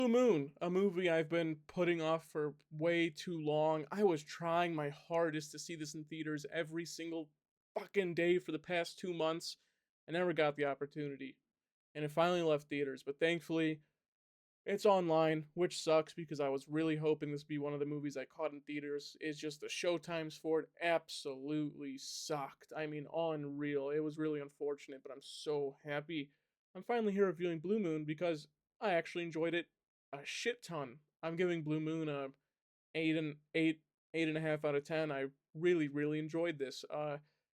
Blue Moon, a movie I've been putting off for way too long. I was trying my hardest to see this in theaters every single fucking day for the past 2 months. I never got the opportunity. And it finally left theaters, but thankfully it's online, which sucks because I was really hoping this would be one of the movies I caught in theaters. It's just the showtimes for it absolutely sucked. I mean, unreal. It was really unfortunate, but I'm so happy I'm finally here reviewing Blue Moon because I actually enjoyed it a shit ton. I'm giving Blue Moon a eight and a half out of 10. I really enjoyed this.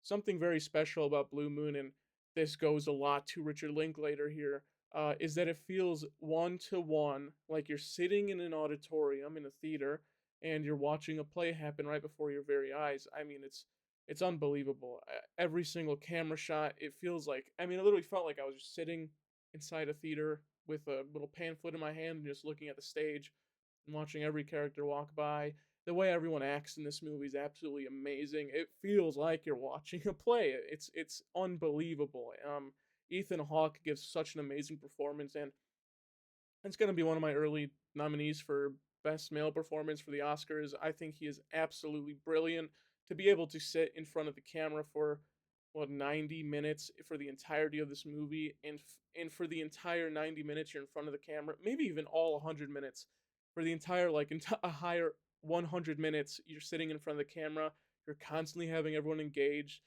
Something very special about Blue Moon, and this goes a lot to Richard Linklater here, is that it feels one to one, like you're sitting in an auditorium in a theater and you're watching a play happen right before your very eyes. I mean, it's unbelievable. Every single camera shot, it feels like, I mean, it literally felt like I was just sitting inside a theater with a little pamphlet in my hand and just looking at the stage and watching every character walk by. The way everyone acts in this movie is absolutely amazing. It feels like you're watching a play. It's unbelievable. Ethan Hawke gives such an amazing performance, and it's going to be one of my early nominees for best male performance for the Oscars. I think he is absolutely brilliant. To be able to sit in front of the camera for 90 minutes for the entirety of this movie, and for the entire 90 minutes you're in front of the camera, maybe even all 100 minutes, for the entire a higher 100 minutes you're sitting in front of the camera, you're constantly having everyone engaged.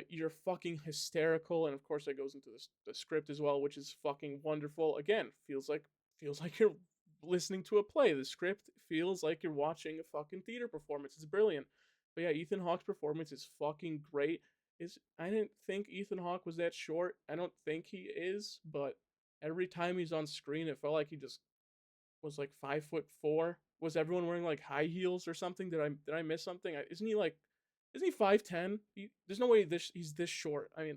You're fucking hysterical, and of course that goes into the script as well, which is fucking wonderful. Again, feels like you're listening to a play. The script feels like you're watching a fucking theater performance. It's brilliant. But yeah, Ethan Hawke's performance is fucking great. Is I didn't think Ethan Hawke was that short. I don't think he is, but every time he's on screen, it felt like he just was like 5'4". Was everyone wearing like high heels or something? Did I miss something? Isn't he 5'10"? There's no way he's this short. I mean,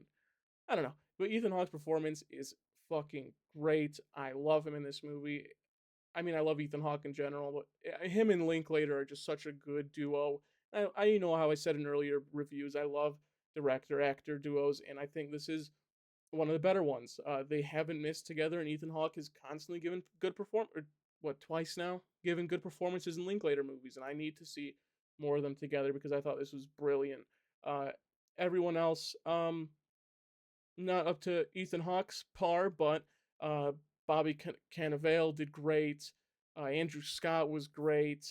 I don't know. But Ethan Hawke's performance is fucking great. I love him in this movie. I mean, I love Ethan Hawke in general, but him and Linklater are just such a good duo. You know how I said in earlier reviews, I love director actor duos, and I think this is one of the better ones. They haven't missed together, and Ethan Hawke has constantly given good perform or what twice now given good performances in Linklater movies, and I need to see more of them together because I thought this was brilliant. Uh, Everyone else, not up to Ethan Hawke's par, but uh, Bobby Cannavale did great. Andrew Scott was great.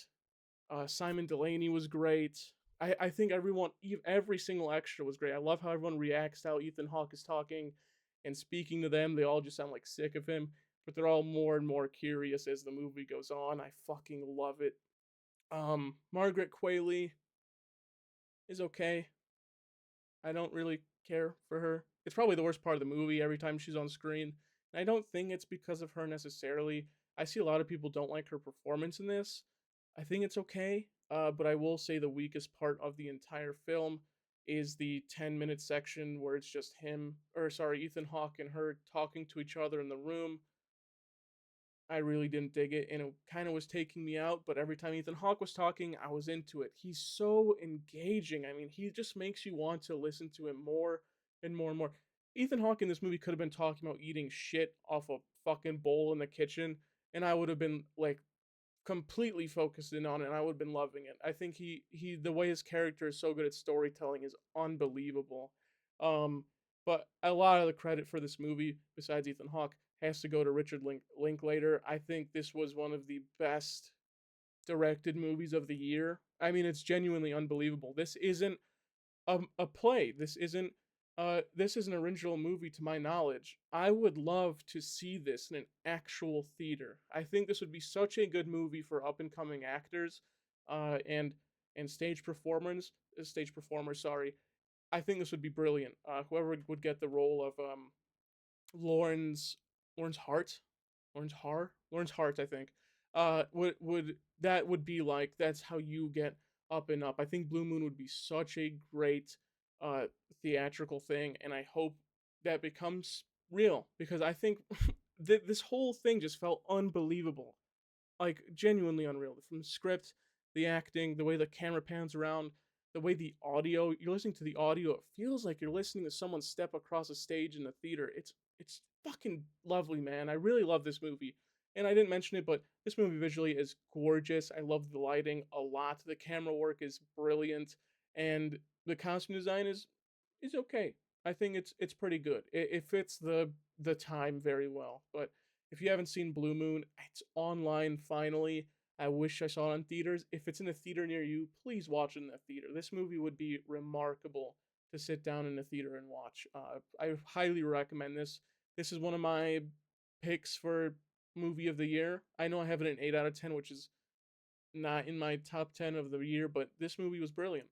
Simon Delaney was great. I think every single extra was great. I love how everyone reacts to how Ethan Hawke is talking and speaking to them. They all just sound like sick of him, but they're all more and more curious as the movie goes on. I fucking love it. Margaret Qualley is okay. I don't really care for her. It's probably the worst part of the movie every time she's on screen. And I don't think it's because of her necessarily. I see a lot of people don't like her performance in this. I think it's okay, but I will say the weakest part of the entire film is the 10-minute section where it's just Ethan Hawke and her talking to each other in the room. I really didn't dig it, and it kind of was taking me out. But every time Ethan Hawke was talking, I was into it. He's so engaging. I mean, he just makes you want to listen to him more and more and more. Ethan Hawke in this movie could have been talking about eating shit off a fucking bowl in the kitchen, and I would have been like completely focused in on it, and I would have been loving it. I think he the way his character is so good at storytelling is unbelievable. Um, but a lot of the credit for this movie, besides Ethan Hawke, has to go to Richard Linklater. I think this was one of the best directed movies of the year. I mean, it's genuinely unbelievable. This isn't a play. This is an original movie to my knowledge. I would love to see this in an actual theater. I think this would be such a good movie for up and coming actors, uh, and and stage performers. Sorry, I think this would be brilliant. Whoever would get the role of Lawrence Lawrence Hart, Lawrence Hart, I think. Would that would be like that's how you get up and up. I think Blue Moon would be such a great uh theatrical thing, and I hope that becomes real because I think this whole thing just felt unbelievable, like genuinely unreal. From the script, the acting, the way the camera pans around, the way the audio you're listening to the audio, it feels like you're listening to someone step across a stage in the theater. It's fucking lovely, man. I really love this movie. And I didn't mention it, but this movie visually is gorgeous. I love the lighting a lot. The camera work is brilliant, and the costume design is okay. I think it's pretty good. It fits the time very well. But if you haven't seen Blue Moon, it's online finally. I wish I saw it in theaters. If it's in a theater near you, please watch it in a theater. This movie would be remarkable to sit down in a theater and watch. I highly recommend this. This is one of my picks for movie of the year. I know I have it an 8 out of 10, which is not in my top 10 of the year, but this movie was brilliant.